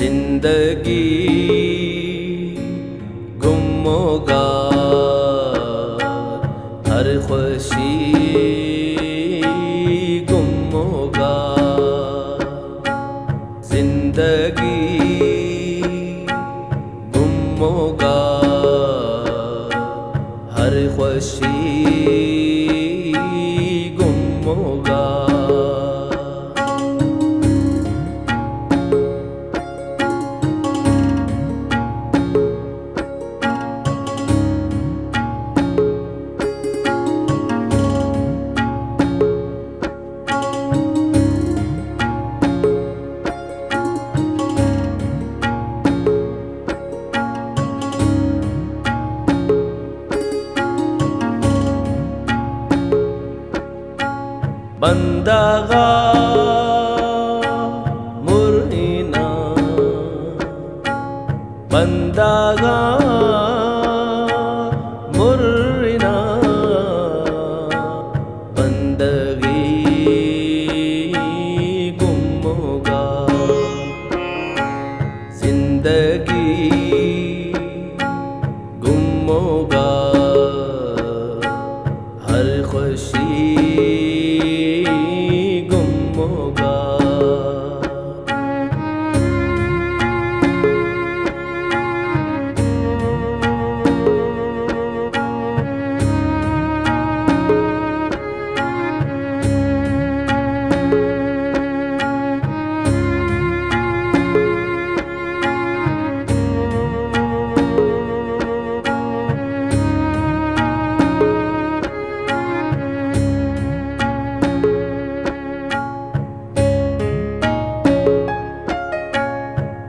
जिंदगी गुमोगा हर खुशी गुमोगा जिंदगी गुमोगा हर खुशी गुमोगा बंदागा मुरइना बंदागा मुरइना बंदगी गुमोगा जिंदगी गुमोगा हर खुशी गुमोगा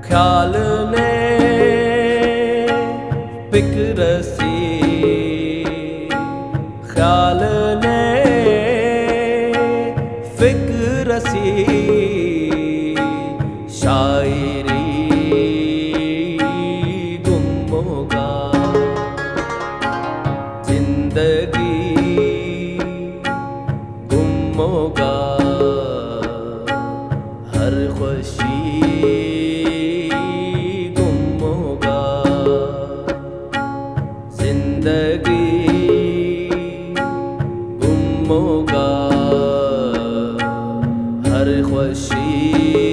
ख्याल ने फिक्र सी ख्याल ने फिक्र सी शायरी गुमोगा जिंदगी गुमोगा हर खुशी जिंदगी गुमोगा हर खुशी